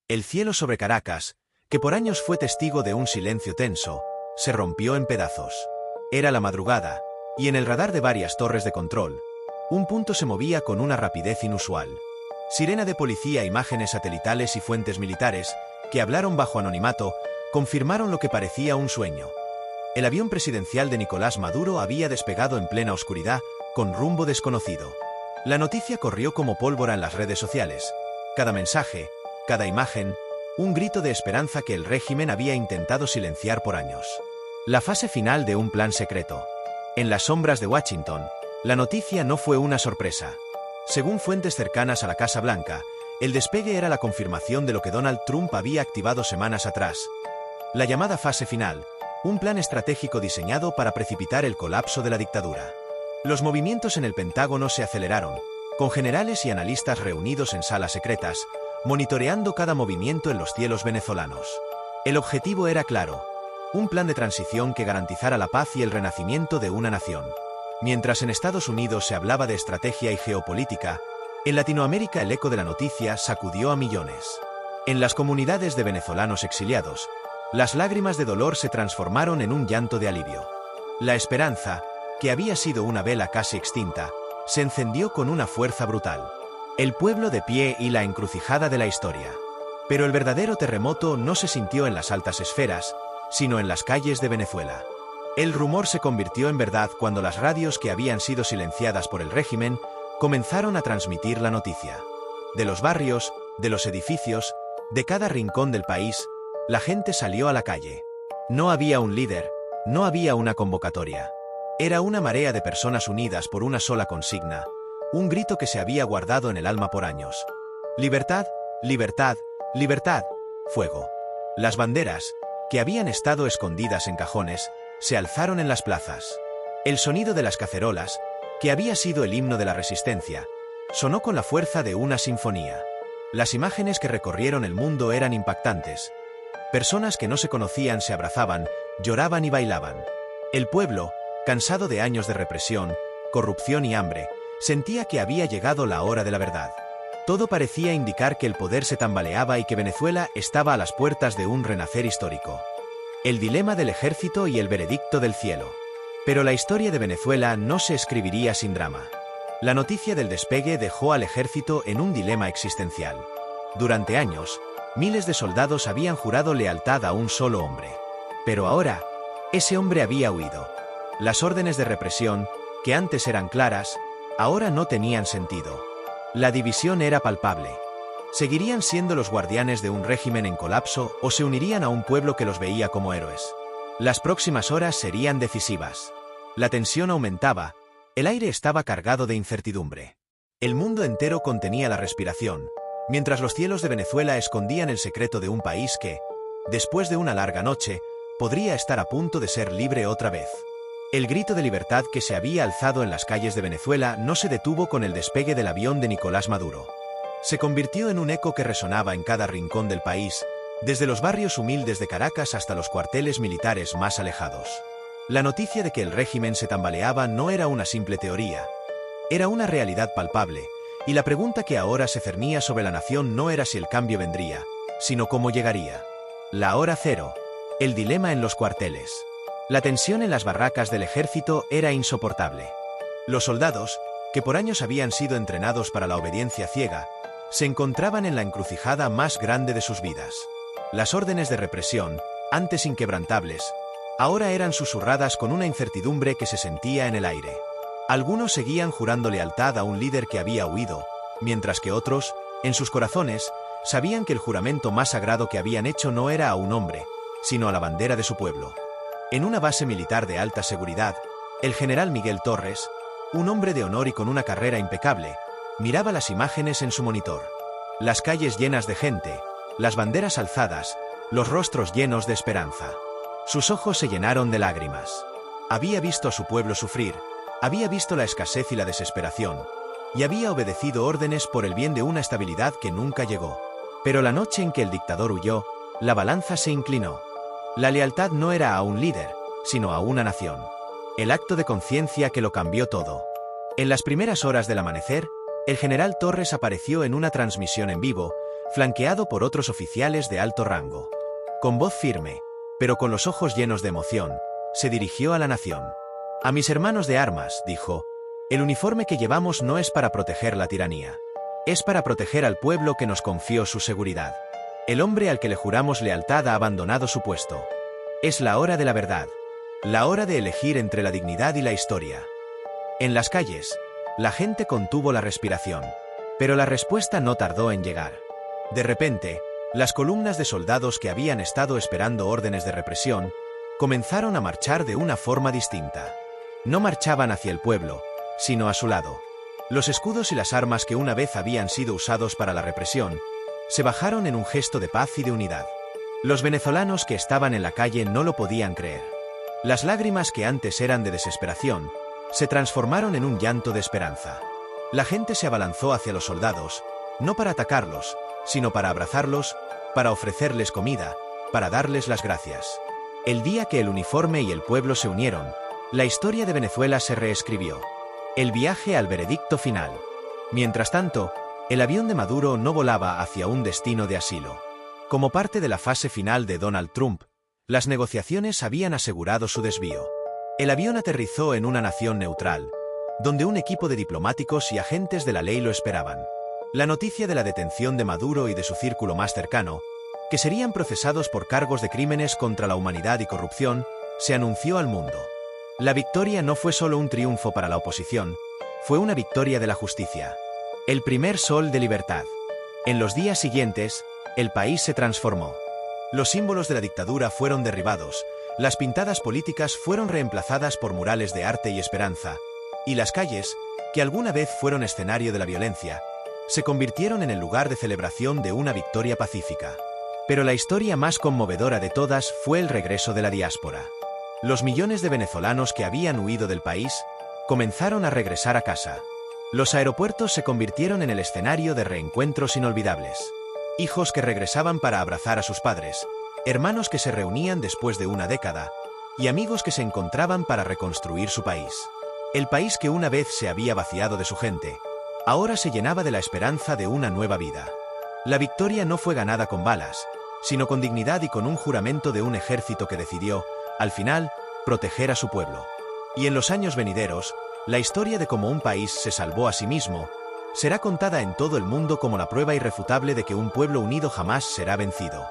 El cielo sobre Caracas, que por años fue testigo de un silencio tenso, se rompió en pedazos. Era la madrugada, y en el radar de varias torres de control, un punto se movía con una rapidez inusual. Sirena de policía, imágenes satelitales y fuentes militares, que hablaron bajo anonimato, confirmaron lo que parecía un sueño. El avión presidencial de Nicolás Maduro había despegado en plena oscuridad, con rumbo desconocido. La noticia corrió como pólvora en las redes sociales. Cada mensaje, cada imagen, un grito de esperanza que el régimen había intentado silenciar por años. La fase final de un plan secreto. En las sombras de Washington, la noticia no fue una sorpresa. Según fuentes cercanas a la Casa Blanca, el despegue era la confirmación de lo que Donald Trump había activado semanas atrás. La llamada fase final, un plan estratégico diseñado para precipitar el colapso de la dictadura. Los movimientos en el Pentágono se aceleraron, con generales y analistas reunidos en salas secretas, monitoreando cada movimiento en los cielos venezolanos. El objetivo era claro: un plan de transición que garantizara la paz y el renacimiento de una nación. Mientras en Estados Unidos se hablaba de estrategia y geopolítica, en Latinoamérica el eco de la noticia sacudió a millones. En las comunidades de venezolanos exiliados, las lágrimas de dolor se transformaron en un llanto de alivio. La esperanza, que había sido una vela casi extinta, se encendió con una fuerza brutal. El pueblo de pie y la encrucijada de la historia. Pero el verdadero terremoto no se sintió en las altas esferas, sino en las calles de Venezuela. El rumor se convirtió en verdad cuando las radios que habían sido silenciadas por el régimen comenzaron a transmitir la noticia. De los barrios, de los edificios, de cada rincón del país, la gente salió a la calle. No había un líder, no había una convocatoria. Era una marea de personas unidas por una sola consigna, un grito que se había guardado en el alma por años. Libertad, libertad, libertad, fuego. Las banderas, que habían estado escondidas en cajones, se alzaron en las plazas. El sonido de las cacerolas, que había sido el himno de la resistencia, sonó con la fuerza de una sinfonía. Las imágenes que recorrieron el mundo eran impactantes. Personas que no se conocían se abrazaban, lloraban y bailaban. El pueblo, cansado de años de represión, corrupción y hambre, sentía que había llegado la hora de la verdad. Todo parecía indicar que el poder se tambaleaba y que Venezuela estaba a las puertas de un renacer histórico. El dilema del ejército y el veredicto del cielo. Pero la historia de Venezuela no se escribiría sin drama. La noticia del despegue dejó al ejército en un dilema existencial. Durante años, miles de soldados habían jurado lealtad a un solo hombre. Pero ahora, ese hombre había huido. Las órdenes de represión, que antes eran claras, ahora no tenían sentido. La división era palpable. ¿Seguirían siendo los guardianes de un régimen en colapso o se unirían a un pueblo que los veía como héroes? Las próximas horas serían decisivas. La tensión aumentaba, el aire estaba cargado de incertidumbre. El mundo entero contenía la respiración, mientras los cielos de Venezuela escondían el secreto de un país que, después de una larga noche, podría estar a punto de ser libre otra vez. El grito de libertad que se había alzado en las calles de Venezuela no se detuvo con el despegue del avión de Nicolás Maduro. Se convirtió en un eco que resonaba en cada rincón del país, desde los barrios humildes de Caracas hasta los cuarteles militares más alejados. La noticia de que el régimen se tambaleaba no era una simple teoría. Era una realidad palpable, y la pregunta que ahora se cernía sobre la nación no era si el cambio vendría, sino cómo llegaría. La hora cero. El dilema en los cuarteles. La tensión en las barracas del ejército era insoportable. Los soldados, que por años habían sido entrenados para la obediencia ciega, se encontraban en la encrucijada más grande de sus vidas. Las órdenes de represión, antes inquebrantables, ahora eran susurradas con una incertidumbre que se sentía en el aire. Algunos seguían jurando lealtad a un líder que había huido, mientras que otros, en sus corazones, sabían que el juramento más sagrado que habían hecho no era a un hombre, sino a la bandera de su pueblo. En una base militar de alta seguridad, el general Miguel Torres, un hombre de honor y con una carrera impecable, miraba las imágenes en su monitor. Las calles llenas de gente, las banderas alzadas, los rostros llenos de esperanza. Sus ojos se llenaron de lágrimas. Había visto a su pueblo sufrir, había visto la escasez y la desesperación, y había obedecido órdenes por el bien de una estabilidad que nunca llegó. Pero la noche en que el dictador huyó, la balanza se inclinó. La lealtad no era a un líder, sino a una nación. El acto de conciencia que lo cambió todo. En las primeras horas del amanecer, el general Torres apareció en una transmisión en vivo, flanqueado por otros oficiales de alto rango. Con voz firme, pero con los ojos llenos de emoción, se dirigió a la nación. A mis hermanos de armas, dijo, el uniforme que llevamos no es para proteger la tiranía. Es para proteger al pueblo que nos confió su seguridad. El hombre al que le juramos lealtad ha abandonado su puesto. Es la hora de la verdad. La hora de elegir entre la dignidad y la historia. En las calles, la gente contuvo la respiración. Pero la respuesta no tardó en llegar. De repente, las columnas de soldados que habían estado esperando órdenes de represión, comenzaron a marchar de una forma distinta. No marchaban hacia el pueblo, sino a su lado. Los escudos y las armas que una vez habían sido usados para la represión, se bajaron en un gesto de paz y de unidad. Los venezolanos que estaban en la calle no lo podían creer. Las lágrimas que antes eran de desesperación, se transformaron en un llanto de esperanza. La gente se abalanzó hacia los soldados, no para atacarlos, sino para abrazarlos, para ofrecerles comida, para darles las gracias. El día que el uniforme y el pueblo se unieron, la historia de Venezuela se reescribió. El viaje al veredicto final. Mientras tanto, el avión de Maduro no volaba hacia un destino de asilo. Como parte de la fase final de Donald Trump, las negociaciones habían asegurado su desvío. El avión aterrizó en una nación neutral, donde un equipo de diplomáticos y agentes de la ley lo esperaban. La noticia de la detención de Maduro y de su círculo más cercano, que serían procesados por cargos de crímenes contra la humanidad y corrupción, se anunció al mundo. La victoria no fue solo un triunfo para la oposición, fue una victoria de la justicia. El primer sol de libertad. En los días siguientes, el país se transformó. Los símbolos de la dictadura fueron derribados, las pintadas políticas fueron reemplazadas por murales de arte y esperanza, y las calles, que alguna vez fueron escenario de la violencia, se convirtieron en el lugar de celebración de una victoria pacífica. Pero la historia más conmovedora de todas fue el regreso de la diáspora. Los millones de venezolanos que habían huido del país comenzaron a regresar a casa. Los aeropuertos se convirtieron en el escenario de reencuentros inolvidables. Hijos que regresaban para abrazar a sus padres, hermanos que se reunían después de una década, y amigos que se encontraban para reconstruir su país. El país que una vez se había vaciado de su gente, ahora se llenaba de la esperanza de una nueva vida. La victoria no fue ganada con balas, sino con dignidad y con un juramento de un ejército que decidió, al final, proteger a su pueblo. Y en los años venideros, la historia de cómo un país se salvó a sí mismo, será contada en todo el mundo como la prueba irrefutable de que un pueblo unido jamás será vencido.